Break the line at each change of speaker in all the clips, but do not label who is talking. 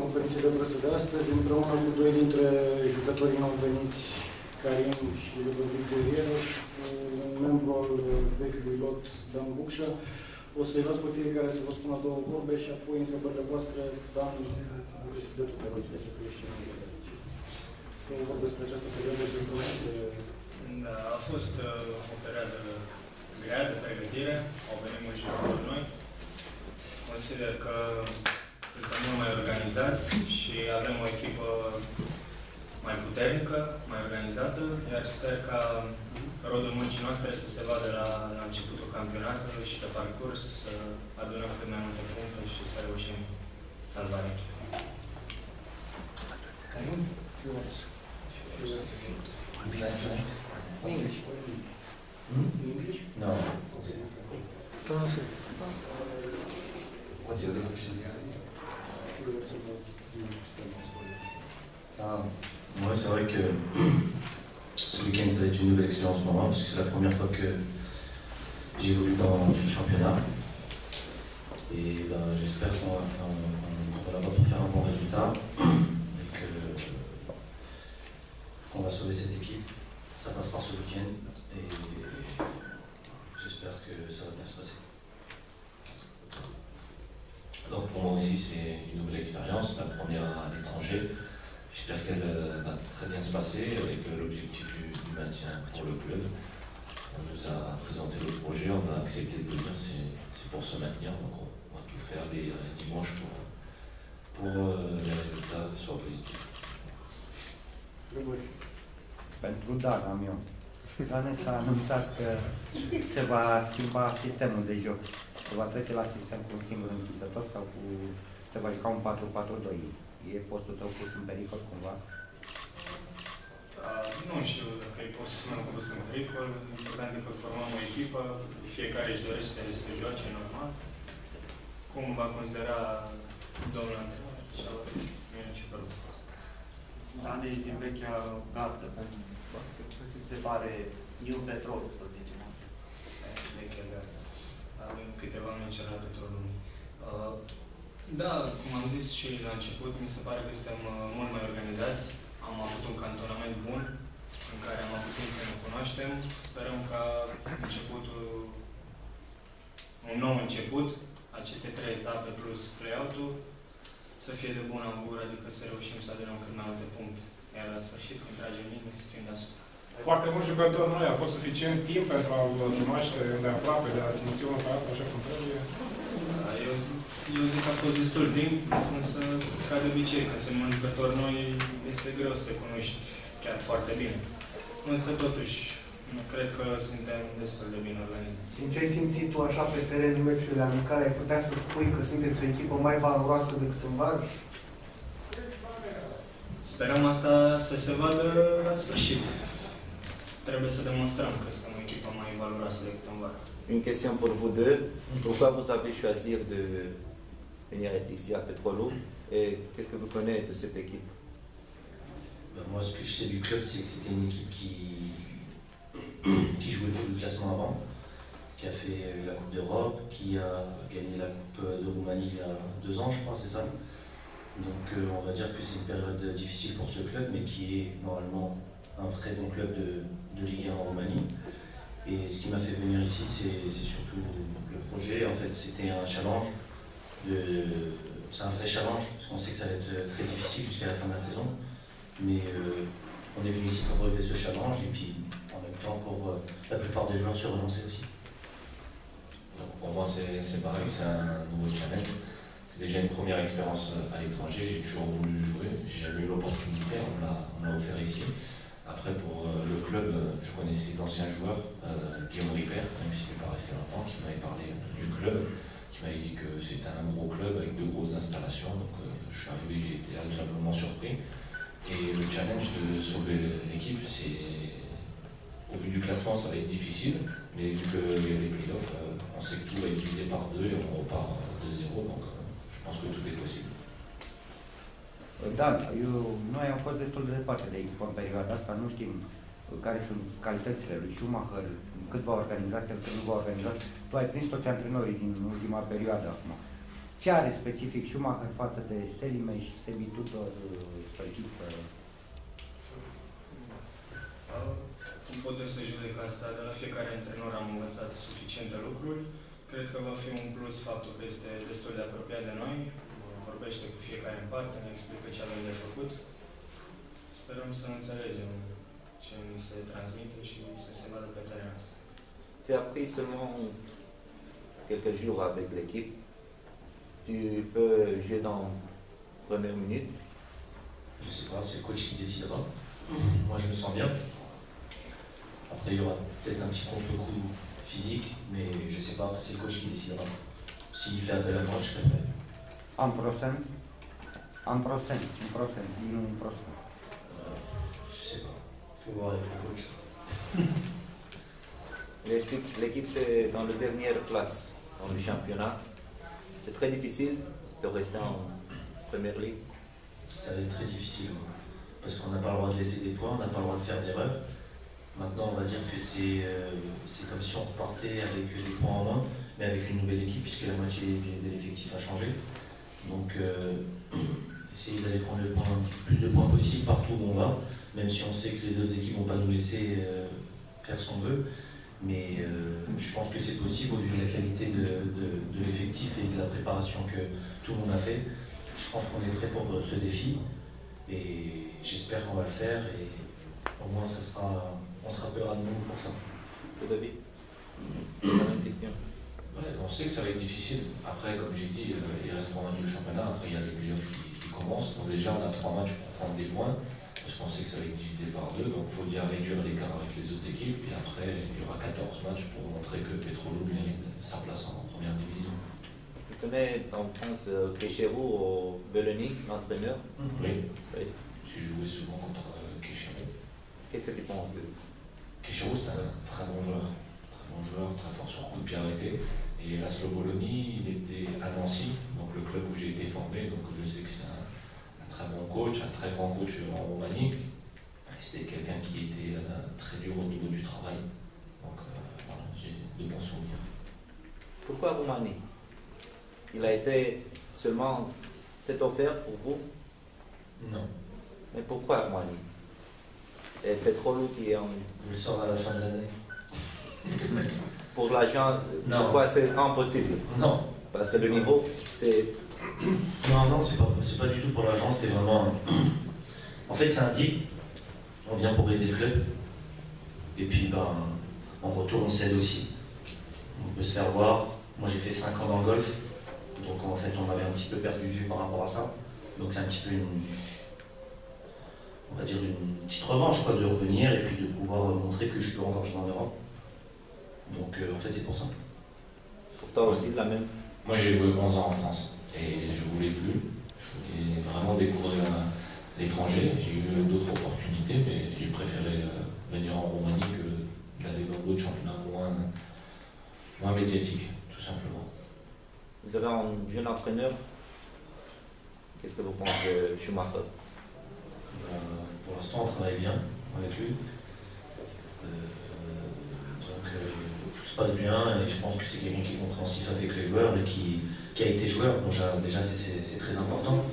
conferinței de presă de astăzi, împreună cu doi dintre jucătorii nou veniți, Karim și Ludovic Guerriero, și cu un membru al vechiului lot, Dan Bucșa. O să-i las pe fiecare să vă spună două vorbe și apoi întrebările voastre, Dan, de tot pe roți, să fie și două vorbe despre această perioadă de...
Da, a fost o perioadă grea de pregătire, au venit mulți jucători noi. Consider că suntem mult mai organizați și avem o echipă mai puternică, mai organizată, iar sper ca rodul muncii noastre să se vadă la începutul campionatului și pe parcurs să adunăm cât mai multe puncte și să reușim salvarea echipei.
Karim? English? English?
No. What's your question? Moi, c'est vrai que ce week-end, ça va être une nouvelle expérience pour moi, parce que c'est la première fois que j'évolue dans ce championnat. Et ben, j'espère qu'on va là-bas pour faire un bon résultat et qu'on va sauver cette équipe. Ça passe par ce week-end et j'espère que ça va bien se passer. Donc pour moi aussi c'est une nouvelle expérience, la première à l'étranger. J'espère qu'elle va très bien se passer avec l'objectif du maintien pour le club. On nous a présenté le projet, on va accepter de venir, c'est pour se maintenir. Donc on va tout faire les dimanches pour les résultats soient positifs.
Pentru Dan, am eu. Dan s-a anunțat că se va schimba sistemul de joc. Se va trece la sistem cu un singur închizător sau cu... se va juca un 4-4-2. E postul tău pus în pericol cumva?
Nu știu dacă e postul meu pus în pericol. Important e că formăm o echipă, fiecare își dorește să joace normal. Cum va considera domnul antrenor? Nu e nicio problemă.
Dan, ești din vechea gardă, se pare New Petrol, să zicem.
Vechea gardă. Avem câteva meciuri la Petrolul lumii. Da, cum am zis și la început, mi se pare că suntem mult mai organizați. Am avut un cantonament bun, în care am avut timp să ne cunoaștem. Sperăm ca începutul, un nou început, aceste 3 etape plus play-out-ul, să fie de bun augur, adică să reușim să adunăm cât mai multe puncte. Iar la sfârșit, când tragem linie, să fim deasupra.
Foarte mulți jucători noi, a fost suficient timp pentru a-l cunoaște îndeaproape, de a simți unul pe asta așa cum trebuie?
Eu zic că a fost destul timp, însă, ca de obicei, când sunt mulți jucători noi, este greu să te cunoști chiar foarte bine. Însă, totuși, cred că suntem destul de bine organizați.
Din ce ai simțit tu așa pe teren în meciurile amicale, ai putea să spui că sunteți o echipă mai valoroasă decât în vară?
Sperăm asta să se vadă la sfârșit. Trebuie să demonstrăm că suntem o echipă mai valoroasă decât în vară.
Une question pour vous deux. Pourquoi vous avez choisi de venir ici à Petrolul et qu'est-ce que vous connaissez de cette équipe?
Ben, moi, ce que je sais du club, c'est que c'était une équipe qui jouait pour le classement avant, qui a fait la Coupe d'Europe, qui a gagné la Coupe de Roumanie il y a 2 ans, je crois, c'est ça. Donc on va dire que c'est une période difficile pour ce club, mais qui est normalement un très bon club de Ligue 1 en Roumanie. Et ce qui m'a fait venir ici, c'est surtout le projet. En fait, c'était un challenge. C'est un vrai challenge, parce qu'on sait que ça va être très difficile jusqu'à la fin de la saison. Mais on est venu ici pour relever ce challenge et puis en même temps pour la plupart des joueurs se relancer aussi.
Donc pour moi, c'est pareil, c'est un nouveau challenge. C'est déjà une première expérience à l'étranger. J'ai toujours voulu jouer. J'ai jamais eu l'opportunité, on l'a offert ici. Après, pour le club, je connaissais d'anciens joueurs, Guillaume Ripper, même s'il n'est pas resté longtemps, qui m'avait parlé du club, qui m'avait dit que c'était un gros club avec de grosses installations. Donc je suis arrivé, j'ai été agréablement surpris. Et le challenge de sauver l'équipe, c'est, au vu du classement, ça va être difficile, mais vu que les playoffs, on sait que tout va être divisé par 2 et on repart de 0, donc je pense que tout est possible.
Da, noi am fost destul de departe de echipă în perioada asta, nu știm care sunt calitățile lui Schumacher, cât va organiza, cât nu va organiza. Tu ai prins toți antrenorii din ultima perioadă acum. Ce are specific Schumacher față de Selimeș, Sebi Tudor, Stălchiță?
Nu pot să judec asta, de la fiecare antrenor am învățat suficiente lucruri. Cred că va fi un plus faptul că este destul de apropiat de noi, vorbește cu fiecare în parte, ne explică ce avem de făcut. Sperăm să înțelegem ce ni se transmite și să se vadă pe terenul ăsta.
Tu as pris seulement quelques jours avec l'équipe. Tu peux jouer dans première minute.
Je sais pas, c'est le coach qui décidera. Moi, je me sens bien. Après, il y aura peut-être un petit contre-coup physique, mais je sais pas, après, c'est le coach qui décidera. S'il fait appel à moi, je serai prêt.
Am procent? Am procent, un procent, nu un procent.
Je sais pas. Faut voir avec le coach.
L'équipe, c'est dans la dernière place dans le championnat. C'est très difficile de rester en première ligue.
Ça va être très difficile, parce qu'on n'a pas le droit de laisser des points, on n'a pas le droit de faire d'erreurs. Maintenant, on va dire que c'est comme si on repartait avec des points en moins, mais avec une nouvelle équipe, puisque la moitié de l'effectif a changé. Donc, essayer d'aller prendre le plus de points possible partout où on va, même si on sait que les autres équipes ne vont pas nous laisser faire ce qu'on veut. Mais je pense que c'est possible au vu de la qualité de l'effectif et de la préparation que tout le monde a fait. Je pense qu'on est prêt pour ce défi et j'espère qu'on va le faire et au moins on se rappellera de nous pour ça.
David, la même question.
Ouais, on sait que ça va être difficile. Après, comme j'ai dit, il reste 3 matchs du championnat. Après, il y a les playoffs qui commencent. Donc déjà, on a 3 matchs pour prendre des points. Parce qu'on sait que ça va être divisé par 2. Donc il faut bien réduire l'écart avec les autres équipes. Et après, il y aura 14 matchs pour montrer que Petrolul mérite sa place en première division.
Tu connais en France Kécherou au Belony, l'entraîneur?
Oui.
Oui.
J'ai joué souvent contre Kécherou.
Qu'est-ce que tu penses de lui?
Kécherou, c'est un très bon joueur. Très bon joueur, très fort sur coup de pied arrêté. Et Laszlo Bologna, il était à Nancy, donc le club où j'ai été formé. Donc je sais que c'est un très bon coach, un très grand coach en Roumanie. C'était quelqu'un qui était très dur au niveau du travail. Donc voilà, j'ai de bons souvenirs.
Pourquoi Roumanie? Il a été seulement cette offert pour vous?
Non.
Mais pourquoi Roumanie? Et Petrolul qui est en...
Je le sors à la fin de l'année.
Pour l'argent,
Non.
pourquoi c'est impossible?
Non.
Parce que le niveau, c'est...
Non, c'est pas du tout pour l'argent, c'était vraiment... En fait, c'est un deal. On vient pour aider le club. Et puis, en retour, on s'aide aussi. On peut se faire voir. Moi, j'ai fait 5 ans dans le golf. Donc, en fait, on m'avait un petit peu perdu de vue par rapport à ça. Donc, c'est un petit peu on va dire une petite revanche, quoi, de revenir et puis de pouvoir montrer que je peux encore jouer en Europe. Donc, en fait, c'est pour ça.
Pour toi aussi, la même?
Moi, j'ai joué 11 ans en France. Et je voulais plus. Je voulais vraiment découvrir l'étranger. J'ai eu d'autres opportunités, mais j'ai préféré venir en Roumanie que d'aller dans d'autres championnats moins médiatiques, tout simplement.
Vous avez un jeune entraîneur. Qu'est-ce que vous pensez de Schumacher?
Pour l'instant, on travaille bien avec lui. Donc, tout se passe bien et je pense que c'est quelqu'un qui est compréhensif avec les joueurs et qui a été joueur. Donc, déjà, c'est très important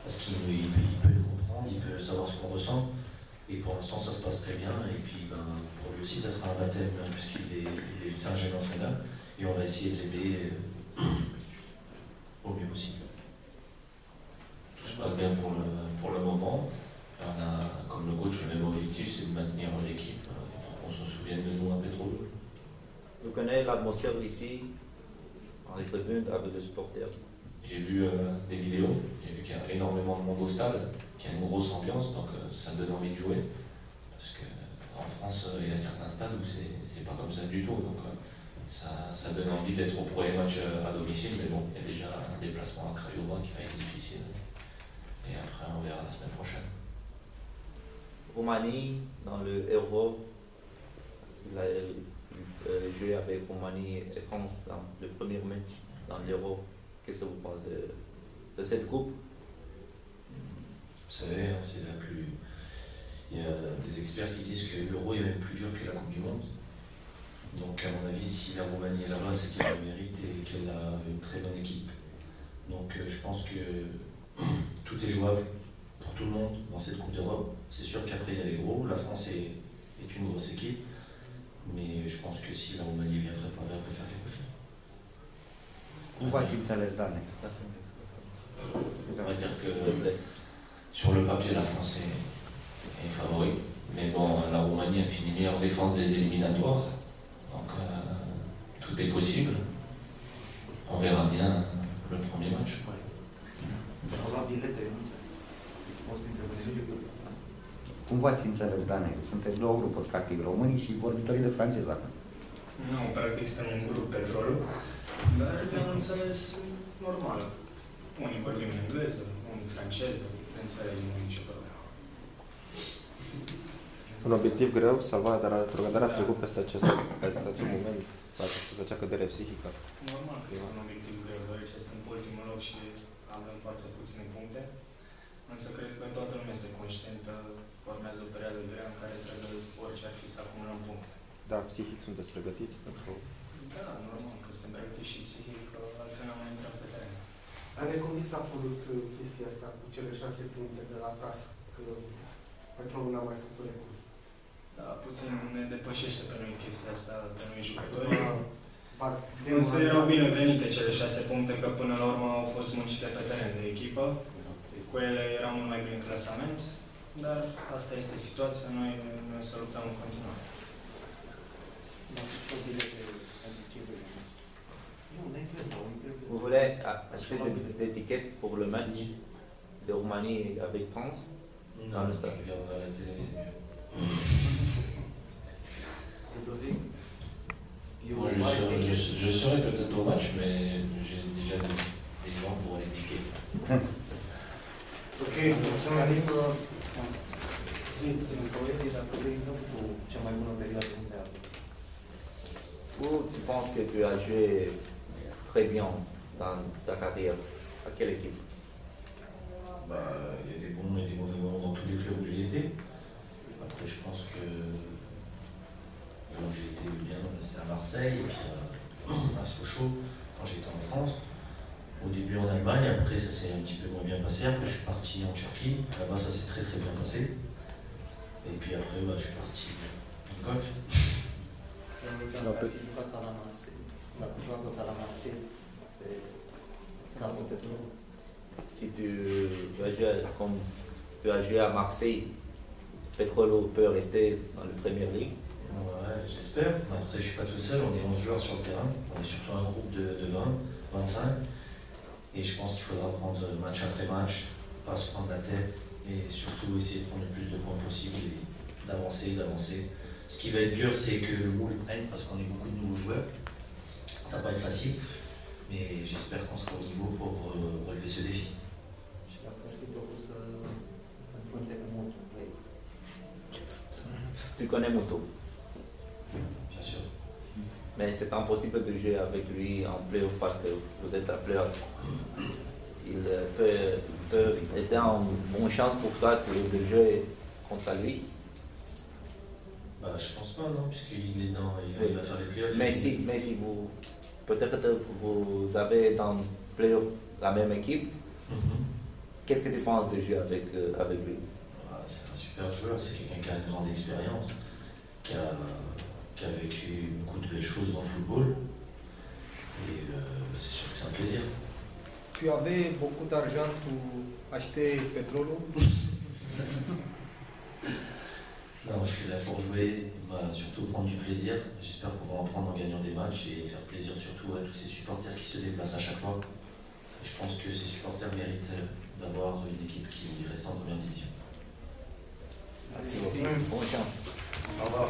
parce qu'il peut le comprendre, il peut savoir ce qu'on ressent. Et pour l'instant, ça se passe très bien. Et puis, pour lui aussi, ça sera un baptême puisqu'il est un jeune entraîneur. Et on va essayer de l'aider au mieux possible. Tout se passe bien pour le moment. On a, comme le coach, le même objectif, c'est de maintenir l'équipe pour qu'on se souvienne de nous à Petrolul.
Vous connaissez l'atmosphère ici, dans les tribunes, avec les supporters?
J'ai vu des vidéos, j'ai vu qu'il y a énormément de monde au stade, qu'il y a une grosse ambiance, donc ça donne envie de jouer. Parce qu'en France, il y a certains stades où c'est pas comme ça du tout. Donc ça donne envie d'être au premier match à domicile, mais bon, il y a déjà un déplacement à Craiova qui va être difficile. Et après, on verra la semaine prochaine.
Roumanie, dans le Euro, il a joué avec Roumanie et France dans le premier match dans l'Euro. Qu'est-ce que vous pensez de cette groupe?
Vous savez, c'est la plus... Il y a des experts qui disent que l'Euro est même plus dur que la Coupe du Monde. Donc à mon avis, si la Roumanie est là-bas, c'est qu'elle le mérite et qu'elle a une très bonne équipe.
Donc je pense que tout est jouable pour tout le monde dans cette Coupe d'Europe. C'est sûr qu'après il y a les gros, la France est une grosse équipe, mais je pense que si la Roumanie est bien préparée, elle peut faire quelque chose.
Cum v-ați înțeles, Dane?
On va dire que sur le papier, la France est favori. Mais bon, la Roumanie a fini meilleure défense des éliminatoires. Donc tout est possible. On verra bien le premier match.
Au luat bilete, nu știu. Fost dintre
Cum v-ați înțeles, Dane? Sunteți două grupuri, practic, românii și vorbitorii de franceză acum.
Nu, practic suntem un grup petrol, dar ne-am înțeles normal. Unii vorbim engleză, unii franceză, ne înțelegem nicio problemă.
Un obiectiv greu, salvarea, dar Trocadero ați trecut peste acest moment, peste acea cădere psihică.
Normal că este un obiectiv greu, deoarece suntem pe ultimul loc și avem foarte puține puncte. Însă cred că toată lumea este conștientă, urmează o perioadă grea în care trebuie orice ar fi să acumulăm puncte.
Dar psihic sunteți pregătiți pentru...
Da, normal că suntem pregătiți și psihic, că altfel n-am mai intrat pe teren.
Are cum vi s-a părut chestia asta cu cele 6 puncte de la TASC, că Petrolul n-a mai făcut recurs?
Da, puțin ne depășește pe noi chestia asta, pe noi jucători.
Însă
Însă erau binevenite cele 6 puncte, că până la urmă au fost muncite pe teren de echipă. Cu ele eram mult mai bine în clasament, dar asta este situația, noi să luptăm în continuare.
Vous voulez acheter des tickets pour le match de Roumanie avec France dans le stade?
Je regarde à la télé, c'est mieux.
Moi, je serai peut-être au match, mais j'ai déjà des gens pour les tickets.
Ok, mulțumim.
Où tu penses que tu as joué très bien dans ta carrière? À quelle équipe?
Bah, il y a des bons et des mauvais moments dans tous les clubs où j'ai été. Après, je pense que là où j'ai été bien, c'était à Marseille, et puis à Sochaux, quand j'étais en France. Au début en Allemagne, après ça s'est un petit peu moins bien passé. Après, je suis parti en Turquie. Là-bas, ça s'est très très bien passé. Et puis après, bah, je suis parti en golf.
Si tu vas jouer comme tu as joué à Marseille, Petrolul peut rester dans la première ligue?
Ouais, j'espère. Après, je suis pas tout seul, on est 11 joueurs sur le terrain. On est surtout un groupe de 20, 25. Et je pense qu'il faudra prendre match après match, pas se prendre la tête et surtout essayer de prendre le plus de points possible et d'avancer. Ce qui va être dur, c'est que le moule prenne parce qu'on est beaucoup de nouveaux joueurs. Ça va pas être facile, mais j'espère qu'on sera au niveau pour relever ce défi.
Tu connais Mouto?
Bien sûr.
Mais c'est impossible de jouer avec lui en play-off parce que vous êtes en play-off. Il peut être une bonne chance pour toi de jouer contre lui.
Bah, je pense pas, non, puisqu'il est dans, il va faire les playoffs.
Mais si vous, peut-être vous avez dans le playoff la même équipe, qu'est-ce que tu penses de jouer avec lui?
Ah, c'est un super joueur, c'est quelqu'un qui a une grande expérience, qui a vécu beaucoup de belles choses dans le football. Et c'est sûr que c'est un plaisir.
Tu avais beaucoup d'argent pour acheter Petrolul?
Non, je suis là pour jouer, surtout prendre du plaisir. J'espère pouvoir en prendre en gagnant des matchs et faire plaisir surtout à tous ces supporters qui se déplacent à chaque fois. Et je pense que ces supporters méritent d'avoir une équipe qui reste en première division.
Merci beaucoup. Bonne chance.
Au revoir.